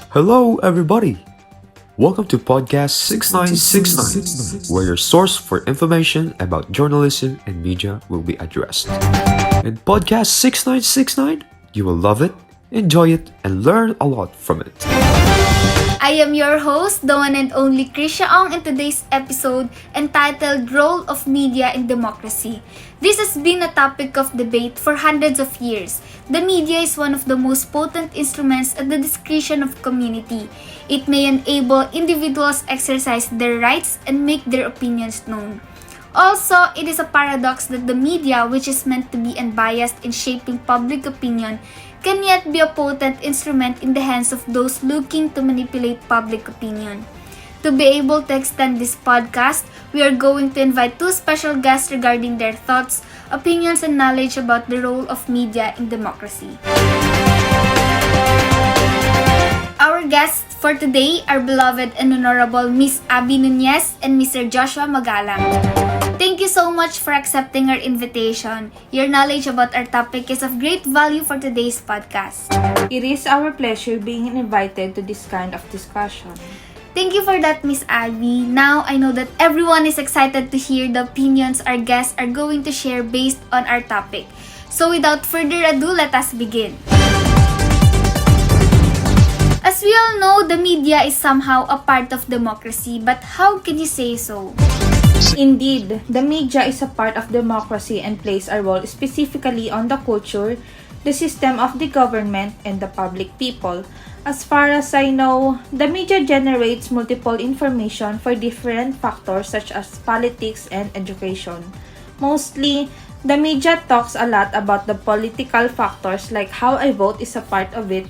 Hello, everybody. Welcome to Podcast 6969, where your source for information about journalism and media will be addressed. In Podcast 6969, you will love it, enjoy it, and learn a lot from it. I am your host, the one and only Krisha Ong, in today's episode entitled Role of Media in Democracy. This has been a topic of debate for hundreds of years. The media is one of the most potent instruments at the discretion of community. It may enable individuals exercise their rights and make their opinions known. Also, it is a paradox that the media, which is meant to be unbiased in shaping public opinion, can yet be a potent instrument in the hands of those looking to manipulate public opinion. To be able to extend this podcast, we are going to invite two special guests regarding their thoughts, opinions, and knowledge about the role of media in democracy. Our guests for today are beloved and honorable Miss Abby Nunez and Mr. Joshua Magalang. Thank you so much for accepting our invitation. Your knowledge about our topic is of great value for today's podcast. It is our pleasure being invited to this kind of discussion. Thank you for that, Miss Abby. Now, I know that everyone is excited to hear the opinions our guests are going to share based on our topic. So without further ado, let us begin. As we all know, the media is somehow a part of democracy, but how can you say so? Indeed, the media is a part of democracy and plays a role specifically on the culture, the system of the government, and the public people. As far as I know, the media generates multiple information for different factors such as politics and education. Mostly, the media talks a lot about the political factors like how I vote is a part of it,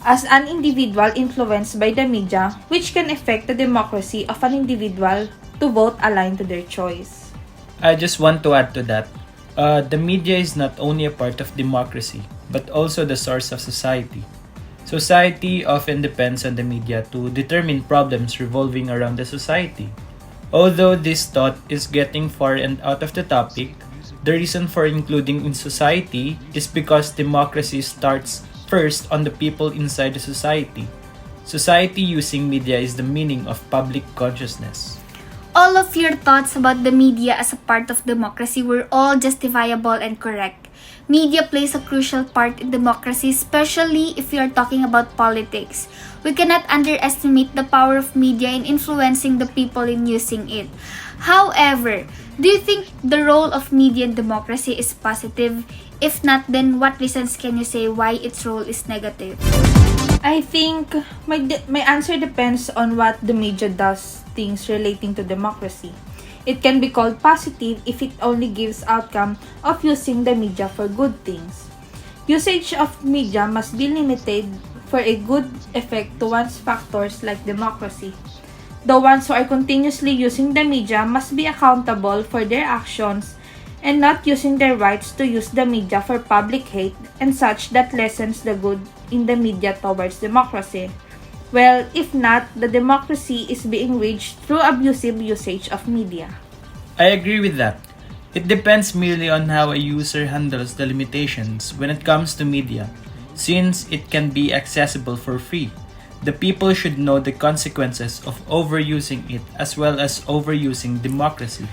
as an individual influenced by the media, which can affect the democracy of an individual to vote aligned to their choice. I just want to add to that. The media is not only a part of democracy, but also the source of society. Society often depends on the media to determine problems revolving around the society. Although this thought is getting far and out of the topic, the reason for including in society is because democracy starts first on the people inside the society. Society using media is the meaning of public consciousness. All of your thoughts about the media as a part of democracy were all justifiable and correct. Media plays a crucial part in democracy, especially if we are talking about politics. We cannot underestimate the power of media in influencing the people in using it. However, do you think the role of media in democracy is positive? If not, then what reasons can you say why its role is negative? I think my answer depends on what the media does things relating to democracy. It can be called positive if it only gives outcome of using the media for good things. Usage of media must be limited for a good effect towards factors like democracy. The ones who are continuously using the media must be accountable for their actions and not using their rights to use the media for public hate and such that lessens the good in the media towards democracy. Well, if not, the democracy is being reached through abusive usage of media. I agree with that. It depends merely on how a user handles the limitations when it comes to media, since it can be accessible for free. The people should know the consequences of overusing it as well as overusing democracy.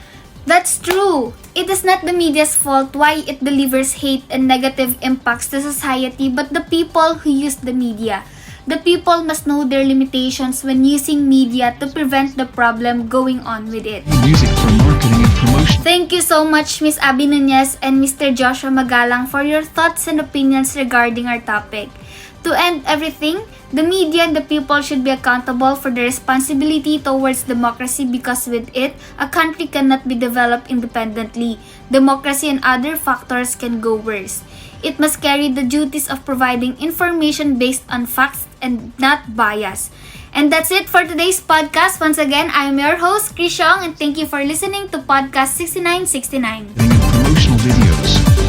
That's true. It is not the media's fault why it delivers hate and negative impacts to society, but the people who use the media. The people must know their limitations when using media to prevent the problem going on with it. Music for marketing and promotion. Thank you so much, Miss Abby Nunez and Mr. Joshua Magalang, for your thoughts and opinions regarding our topic. To end everything, the media and the people should be accountable for their responsibility towards democracy because with it, a country cannot be developed independently. Democracy and other factors can go worse. It must carry the duties of providing information based on facts and not bias. And that's it for today's podcast. Once again, I am your host, Chris Yong, and thank you for listening to Podcast 6969. Promotional videos.